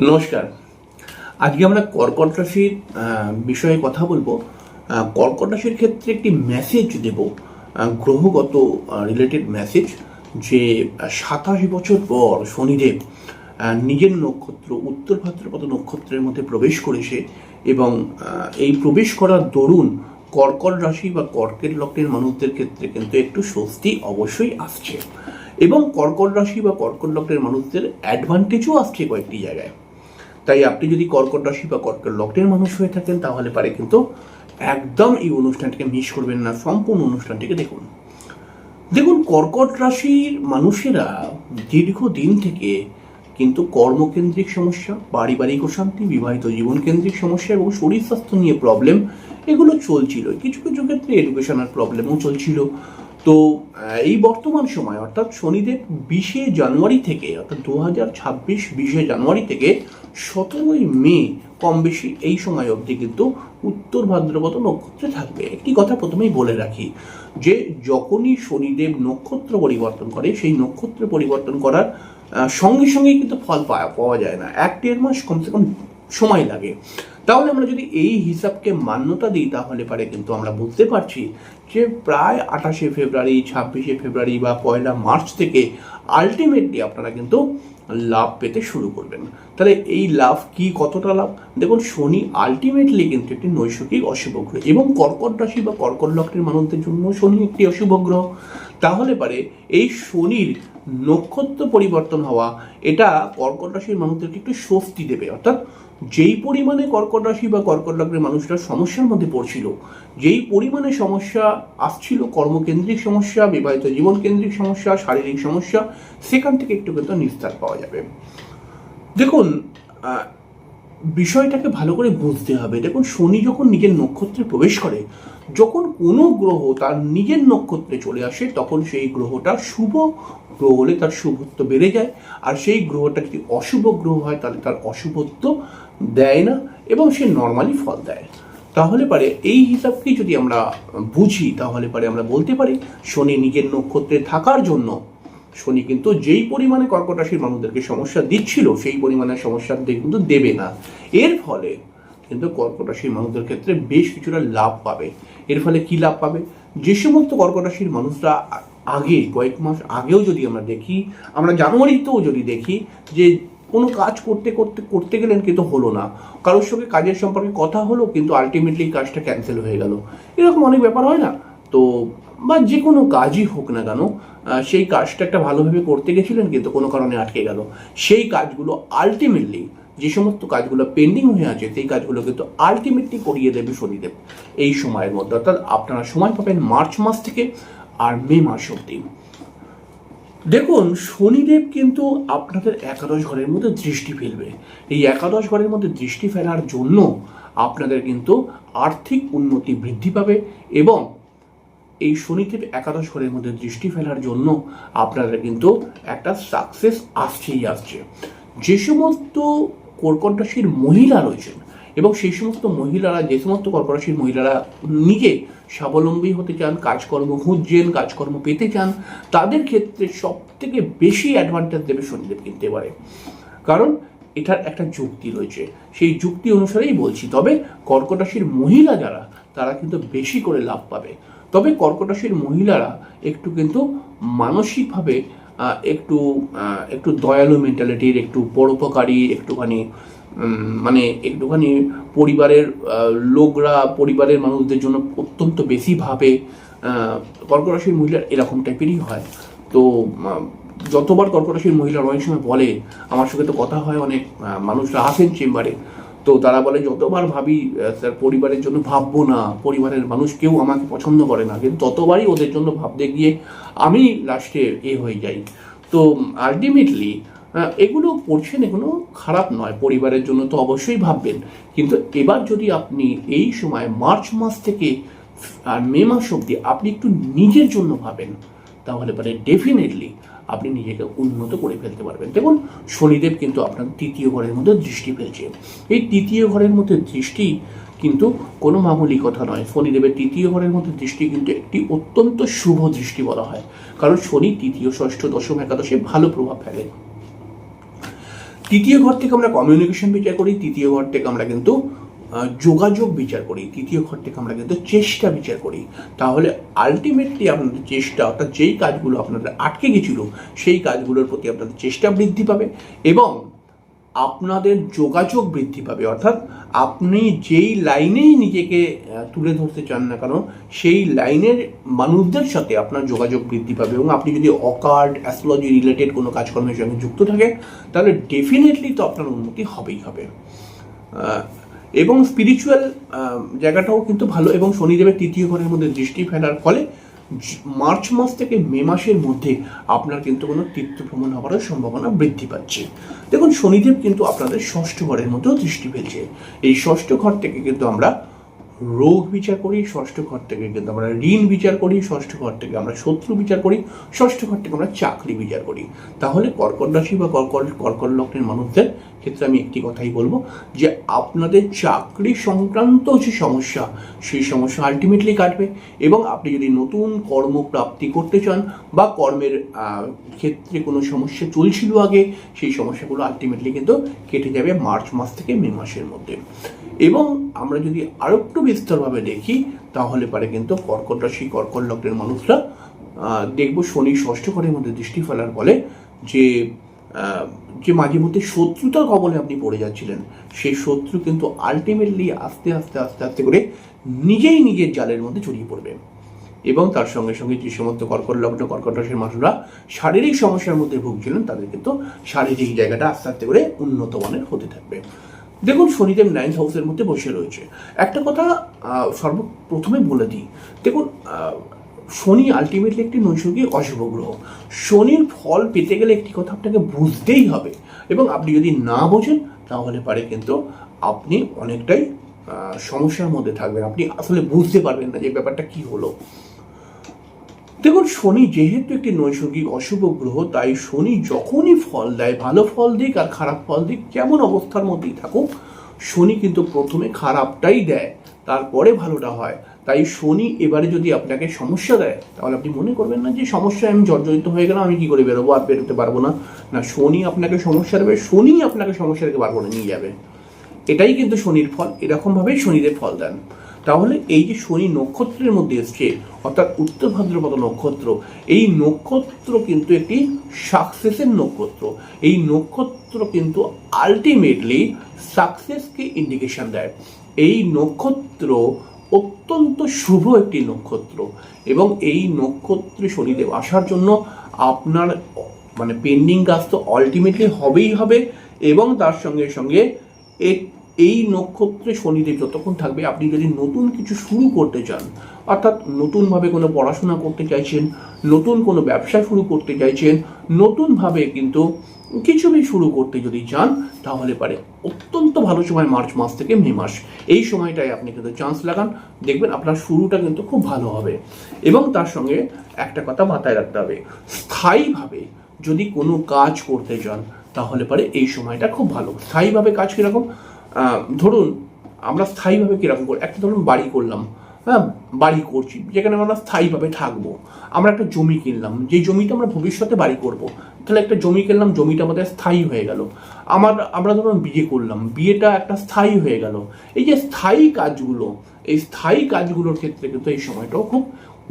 নমস্কার। আজকে আমরা কর্কট রাশির বিষয়ে কথা বলবো। কর্কট রাশির ক্ষেত্রে একটি মেসেজ দেব, গ্রহগত রিলেটেড মেসেজ, যে 27 বছর পর শনিদেব নিজের নক্ষত্র উত্তর ভাদ্রপদ নক্ষত্রের মধ্যে প্রবেশ করেছে এবং এই প্রবেশ করার দরুন কর্কট রাশি বা কর্কেট লগ্নের মানুষদের ক্ষেত্রে কিন্তু একটু স্বস্তি অবশ্যই আসছে এবং কর্কট রাশি বা কর্কট লগ্নের মানুষদের অ্যাডভান্টেজও আসছে কয়েকটি জায়গায়। তাই আপনি যদি কর্কট রাশি বা কর্কট লগ্নের মানুষ হয়ে থাকেন তাহলে পারে কিন্তু একদম এই অনুষ্ঠানটিকে মিস করবেন না, সম্পূর্ণ অনুষ্ঠানটিকে দেখুন। কর্কট রাশির মানুষেরা দীর্ঘদিন থেকে কিন্তু কর্মকেন্দ্রিক সমস্যা, পারিবারিক অশান্তি, বিবাহিত জীবন কেন্দ্রিক সমস্যা এবং শরীর স্বাস্থ্য নিয়ে প্রবলেম এগুলো চলছিল। কিছু কিছু ক্ষেত্রে এডুকেশনাল প্রবলেমও চলছিল। তো এই বর্তমান সময় অর্থাৎ শনিদেব 20 জানুয়ারি থেকে, অর্থাৎ 2026 20 জানুয়ারি থেকে 17 মে কম বেশি এই সময় অবধি কিন্তু উত্তর ভাদ্রপদ নক্ষত্রে থাকবে। একটি কথা প্রথমেই বলে রাখি যে যখনই শনিদেব নক্ষত্র পরিবর্তন করে, সেই নক্ষত্র পরিবর্তন করার সঙ্গে সঙ্গেই কিন্তু ফল পাওয়া যায় না, 1-1.5 মাস কমসে কম সময় লাগে। তাহলে আমরা যদি এই হিসাবকে মান্যতা দিই তাহলে পারে কিন্তু আমরা বুঝতে পারছি যে প্রায় 28 ফেব্রুয়ারি, 26 ফেব্রুয়ারি বা 1 মার্চ থেকে আলটিমেটলি আপনারা কিন্তু লাভ পেতে শুরু করবেন। তাহলে এই লাভ কি, কতটা লাভ? দেখুন, শনি আলটিমেটলি কিন্তু একটি নৈসর্গিক অশুভ গ্রহ এবং কর্কট রাশি বা কর্কট লগ্নের মানুষদের জন্য শনি একটি অশুভ গ্রহ। তাহলে পারে এই শনির নক্ষত্র পরিবর্তন হওয়া এটা কর্কট রাশির মানুষদেরকে একটু স্বস্তি দেবে। অর্থাৎ যেই পরিমাণে কর্কট রাশি বা কর্কট লগ্নের মানুষরা সমস্যার মধ্যে পড়ছিল, যেই পরিমাণে সমস্যা আসছিল, কর্মকেন্দ্রিক সমস্যা, বিবাহিত জীবন কেন্দ্রিক সমস্যা, শারীরিক সমস্যা, সেখান থেকে একটু কিন্তু নিস্তার পাওয়া যাবে। দেখুন, বিষয়টাকে ভালো করে বুঝতে হবে। দেখুন, শনি যখন নিজের নক্ষত্রে প্রবেশ করে, যখন কোনো গ্রহ তার নিজের নক্ষত্রে চলে আসে তখন সেই গ্রহটা শুভ গ্রহ হলে তার শুভত্ব বেড়ে যায়, আর সেই গ্রহটা যদি অশুভ গ্রহ হয় তাহলে তার অশুভত্ব দেয় না এবং সে নর্মালি ফল দেয়। তাহলে পারে এই হিসাবকেই যদি আমরা বুঝি তাহলে পারে আমরা বলতে পারি শনি নিজের নক্ষত্রে থাকার জন্য শনি কিন্তু যেই পরিমাণে কর্কট রাশির মানুষদেরকে সমস্যা দিচ্ছিল সেই পরিমাণে সমস্যা কিন্তু দেবে না। এর ফলে কিন্তু কর্কট রাশির মানুষদের ক্ষেত্রে বেশ কিছুটা লাভ পাবে। এর ফলে কি লাভ পাবে? যে সমস্ত কর্কট রাশির মানুষরা আগে কয়েক মাস আগেও যদি আমরা দেখি, আমরা জানুয়ারিতেও যদি দেখি যে কোনো কাজ করতে গেলেন কিন্তু হলো না, কারোর সঙ্গে কাজের সম্পর্কে কথা হলো কিন্তু আলটিমেটলি কাজটা ক্যান্সেল হয়ে গেল, এরকম অনেক ব্যাপার হয় না? তো বা যে কোনো কাজই হোক না কেন, সেই কাজটা একটা ভালোভাবে করতে গেছিলেন কিন্তু কোনো কারণে আটকে গেল, সেই কাজগুলো আলটিমেটলি, যে সমস্ত কাজগুলো পেন্ডিং হয়ে আছে সেই কাজগুলো কিন্তু আলটিমেটলি করিয়ে দেবে শনিদেব এই সময়ের মধ্যে। অর্থাৎ আপনারা সময় পাবেন মার্চ মাস থেকে আর মে মাস অবধি। দেখুন, শনিদেব কিন্তু আপনাদের একাদশ ঘরের মধ্যে দৃষ্টি ফেলবে। এই একাদশ ঘরের মধ্যে দৃষ্টি ফেলার জন্য আপনাদের কিন্তু আর্থিক উন্নতি বৃদ্ধি পাবে এবং এই শনিদেব একাদশ ঘরের মধ্যে দৃষ্টি ফেলার জন্য আপনাদের কিন্তু একটা সাকসেস আসছে। যে সমস্ত কর্কট রাশির মহিলা রয়েছেন এবং সেই সমস্ত মহিলারা, যে সমস্ত কর্কট রাশির মহিলারা নিজে স্বাবলম্বী হতে চান, কাজকর্ম খুঁজছেন, কাজকর্ম পেতে চান, তাদের ক্ষেত্রে সব থেকে বেশি অ্যাডভান্টেজ দেবে শনিদেব কিন্তু এবারে। কারণ এটার একটা যুক্তি রয়েছে, সেই যুক্তি অনুসারেই বলছি। তবে কর্কট রাশির মহিলা যারা, তারা কিন্তু বেশি করে লাভ পাবে। তবে কর্কট রাশির মহিলারা একটু কিন্তু মানসিকভাবে একটু দয়ালু মেন্টালিটির, একটু পরোপকারী, একটুখানি পরিবারের লোকরা, পরিবারের মানুষদের জন্য অত্যন্ত বেশি ভাবে। কর্কট রাশির মহিলা এরকম টাইপেরই হয়। তো যতবার কর্কট রাশির মহিলারা অনেক সময় বলে, আমার সঙ্গে তো কথা হয়, অনেক মানুষরা আসেন চেম্বারে, তো তারা বলে যতবার ভাবি স্যার পরিবারের জন্য ভাববো না, পরিবারের মানুষ কেউ আমাকে পছন্দ করে না, কিন্তু ততবারই ওদের জন্য ভাবতে গিয়ে আমি লাস্টে হয়ে যাই। তো আলটিমেটলি এগুলো করছেন, এগুলো খারাপ নয়, পরিবারের জন্য তো অবশ্যই ভাববেন। কিন্তু এবার যদি আপনি এই সময় মার্চ মাস থেকে আর মে মাস অবধি আপনি একটু নিজের জন্য ভাবেন তাহলে পরে ডেফিনেটলি আপনি নিজেকে উন্নত করে ফেলতে পারবেন। দেখুন, শনিদেব কিন্তু আপনার তৃতীয় ঘরের মধ্যে দৃষ্টি ফেলছে। এই তৃতীয় ঘরের মধ্যে দৃষ্টি কিন্তু কোনো মামুলি কথা নয়। শনিদেবের তৃতীয় ঘরের মধ্যে দৃষ্টি কিন্তু একটি অত্যন্ত শুভ দৃষ্টি বলা হয়, কারণ শনি তৃতীয়, ষষ্ঠ, দশম, একাদশে ভালো প্রভাব ফেলে। তৃতীয় ঘর থেকে আমরা কমিউনিকেশন বিচার করি, তৃতীয় ঘর থেকে আমরা কিন্তু যোগাযোগ বিচার করি, তৃতীয় ঘর থেকে আমরা কিন্তু চেষ্টা বিচার করি। তাহলে আলটিমেটলি আপনাদের চেষ্টা, অর্থাৎ যেই কাজগুলো আপনাদের আটকে গেছিল সেই কাজগুলোর প্রতি আপনাদের চেষ্টা বৃদ্ধি পাবে এবং আপনাদের যোগাযোগ বৃদ্ধি পাবে। অর্থাৎ আপনি যেই লাইনেই নিজেকে তুলে ধরতে চান না কেন সেই লাইনের মানুষদের সাথে আপনার যোগাযোগ বৃদ্ধি পাবে এবং আপনি যদি অকাল্ট, অ্যাস্ট্রোলজি রিলেটেড কোনো কাজকর্মের সঙ্গে যুক্ত থাকে তাহলে ডেফিনেটলি তো আপনার উন্নতি হবেই হবে। এবং স্পিরিচুয়াল জায়গাটাও কিন্তু ভালো, এবং শনিদেবের তৃতীয় ঘরের মধ্যে দৃষ্টি ফেলার ফলে মার্চ মাস থেকে মে মাসের মধ্যে আপনার কিন্তু কোনো তীর্থ ভ্রমণ হওয়ার সম্ভাবনা বৃদ্ধি পাচ্ছে। দেখুন, শনিদেব কিন্তু আপনাদের ষষ্ঠ ঘরের মধ্যেও দৃষ্টি ফেলছে। এই ষষ্ঠ ঘর থেকে কিন্তু আমরা রোগ বিচার করি, ষষ্ঠ ঘর থেকে কিন্তু আমরা ঋণ বিচার করি, ষষ্ঠ ঘর থেকে আমরা শত্রু বিচার করি, ষষ্ঠ ঘর থেকে আমরা চাকরি বিচার করি। তাহলে কর্কট রাশি বা কর্কট লগ্নের মানুষদের ক্ষেত্রে আমি একটি কথাই বলবো যে আপনাদের চাকরি সংক্রান্ত যে সমস্যা সেই সমস্যা আলটিমেটলি কাটবে এবং আপনি যদি নতুন কর্মপ্রাপ্তি করতে চান বা কর্মের ক্ষেত্রে কোনো সমস্যা চলছিল আগে সেই সমস্যাগুলো আলটিমেটলি কিন্তু কেটে যাবে মার্চ মাস থেকে মে মাসের মধ্যে। এবং আমরা যদি আরো একটু বিস্তরভাবে দেখি তাহলে পারে কিন্তু কর্কট রাশি কর্কট লগ্নের মানুষরা দেখব শনি ষষ্ঠ ঘরের মধ্যে দৃষ্টি ফেলার ফলে যে মাঝে মধ্যে শত্রুতার কবলে আপনি পড়ে যাচ্ছিলেন সেই শত্রু কিন্তু আলটিমেটলি আস্তে আস্তে আস্তে আস্তে করে নিজেই নিজের জালের মধ্যে জড়িয়ে পড়বে। এবং তার সঙ্গে সঙ্গে যে সমস্ত কর্কট লগ্ন কর্কট রাশির মানুষরা শারীরিক সমস্যার মধ্যে ভুগছিলেন তাদের কিন্তু শারীরিক জায়গাটা আস্তে আস্তে করে উন্নত মানের হতে থাকবে। দেখুন, শনিদেব 9th হাউসের মধ্যে বসে রয়েছে। একটা কথা সর্বপ্রথমে বলে দিই, দেখুন শনি আলটিমেটলি একটি নৈসর্গিক অশুভ গ্রহ। শনির ফল পেতে গেলে একটি কথা আপনাকে বুঝতেই হবে এবং আপনি যদি না বোঝেন তাহলে পারে কিন্তু আপনি অনেকটাই সমস্যার মধ্যে থাকবেন, আপনি আসলে বুঝতে পারবেন না যে ব্যাপারটা কি হলো। দেখুন, শনি যেহেতু একটি নৈসর্গিক অশুভ গ্রহ তাই শনি যখনই ফল দেয়, ভালো ফল দিক আর খারাপ ফল দিক যেমন অবস্থার মধ্যেই থাকুক, শনি কিন্তু প্রথমে খারাপটাই দেয় তারপরে ভালোটা হয়। তাই শনি এবারে যদি আপনাকে সমস্যা দেয় তাহলে আপনি মনে করবেন না যে সমস্যায় আমি জর্জরিত হয়ে গেলাম, আমি কি করে বেরোবো, আর বেরোতে পারবো না। না, শনি আপনাকে সমস্যা দেবে, শনি আপনাকে সমস্যা থেকে বার করে নিয়ে যাবে। এটাই কিন্তু শনির ফল, এরকমভাবেই শনিদেব ফল দেন। তাহলে এই যে শনি নক্ষত্রের মধ্যে এসছে অর্থাৎ উত্তর ভাদ্রপদ নক্ষত্র, এই নক্ষত্র কিন্তু একটি সাকসেসের নক্ষত্র। এই নক্ষত্র কিন্তু আলটিমেটলি সাকসেসকে ইন্ডিকেশন দেয়। এই নক্ষত্র অত্যন্ত শুভ একটি নক্ষত্র এবং এই নক্ষত্রে শনিদেব আসার জন্য আপনার মানে পেন্ডিং কাজ তো আলটিমেটলি হবেই হবে এবং তার সঙ্গে সঙ্গে এই নক্ষত্রে শনিদেব যতক্ষণ থাকবে আপনি যদি নতুন কিছু শুরু করতে চান, অর্থাৎ নতুনভাবে কোনো পড়াশোনা করতে চাইছেন, নতুন কোনো ব্যবসা শুরু করতে চাইছেন, নতুনভাবে কিন্তু কিছু শুরু করতে যদি চান তাহলে পারে অত্যন্ত ভালো সময় মার্চ মাস থেকে মে মাস, এই সময়টায় আপনি কিন্তু চান্স লাগান, দেখবেন আপনার শুরুটা কিন্তু খুব ভালো হবে। এবং তার সঙ্গে একটা কথা মাথায় রাখতে হবে, স্থায়ীভাবে যদি কোনো কাজ করতে চান তাহলে পারে এই সময়টা খুব ভালো। স্থায়ীভাবে কাজ কীরকম, ধরুন আমরা স্থায়ীভাবে কীরকম করি, একটা ধরুন বাড়ি করলাম, হ্যাঁ বাড়ি করছি যেখানে আমরা স্থায়ীভাবে থাকবো। আমরা একটা জমি কিনলাম, যে জমিটা আমরা ভবিষ্যতে বাড়ি করব, তাহলে একটা জমি কিনলাম, জমিটা আমাদের স্থায়ী হয়ে গেল। আমরা ধরুন বিয়ে করলাম, বিয়েটা একটা স্থায়ী হয়ে গেল। এই যে স্থায়ী কাজগুলো, এই স্থায়ী কাজগুলোর ক্ষেত্রে কিন্তু এই সময়টাও খুব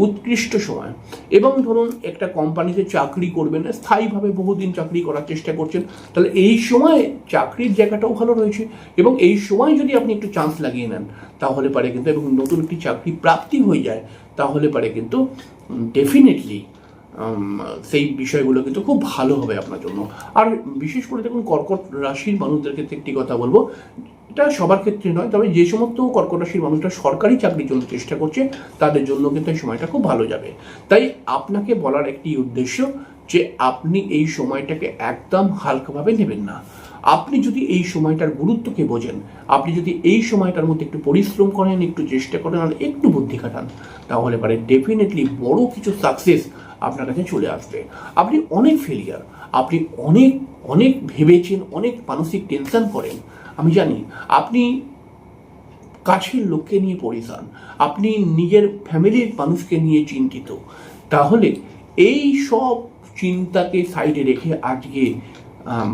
উৎকৃষ্ট সময়। এবং ধরুন একটা কোম্পানিতে চাকরি করবেন, স্থায়ীভাবে বহুদিন চাকরি করার চেষ্টা করছেন, তাহলে এই সময় চাকরির জায়গাটাও ভালো রয়েছে এবং এই সময় যদি আপনি একটু চান্স লাগিয়ে নেন তাহলে পারে কিন্তু এবং নতুন একটি চাকরি প্রাপ্তি হয়ে যায় তাহলে পারে কিন্তু ডেফিনেটলি সেই বিষয়গুলো কিন্তু খুব ভালো হবে আপনার জন্য। আর বিশেষ করে দেখুন কর্কট রাশির মানুষদের ক্ষেত্রে একটি কথা বলবো, এটা সবার ক্ষেত্রে নয়, তবে যে সমস্ত কর্কট রাশির মানুষরা সরকারি চাকরির জন্য চেষ্টা করছে তাদের জন্য কিন্তু এই সময়টা খুব ভালো যাবে। তাই আপনাকে বলার একটি উদ্দেশ্য যে আপনি এই সময়টাকে একদম হালকাভাবে নেবেন না। আপনি যদি এই সময়টার গুরুত্বকে বোঝেন, আপনি যদি এই সময়টার মধ্যে একটু পরিশ্রম করেন, একটু চেষ্টা করেন আর একটু বুদ্ধি খাটান তাহলে পারে ডেফিনেটলি বড় কিছু সাকসেস আপনার কাছে চলে আসবে। আপনি অনেক ফেলিয়ার, আপনি অনেক অনেক ভেবেছেন, অনেক মানসিক টেনশন করেন, আমি জানি আপনি কাছের লোককে নিয়ে পরিশ্রান, আপনি নিজের ফ্যামিলির মানুষকে নিয়ে চিন্তিত। তাহলে এই সব চিন্তাকে সাইডে রেখে আজকে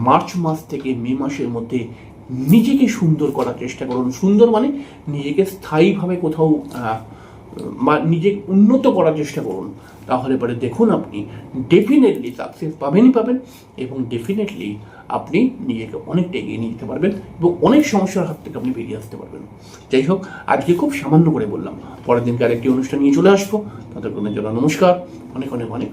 মার্চ মাস থেকে মে মাসের মধ্যে নিজেকে সুন্দর করার চেষ্টা করুন। সুন্দর মানে নিজেকে স্থায়ীভাবে কোথাও নিজে উন্নত করার চেষ্টা করুন। তাহলে পরে দেখুন আপনি ডেফিনেটলি সাকসেস পাবেনই পাবেন, এবং ডেফিনেটলি আপনি নিজেকে অনেকটা এগিয়ে নিয়ে যেতে পারবেন এবং অনেক সমস্যার হাত থেকে আপনি বেরিয়ে আসতে পারবেন। যাই হোক, আজকে খুব সামান্য করে বললাম, পরের দিনকে আরেকটি অনুষ্ঠান নিয়ে চলে আসবো। তাদের জন্য নমস্কার, অনেক অনেক অনেক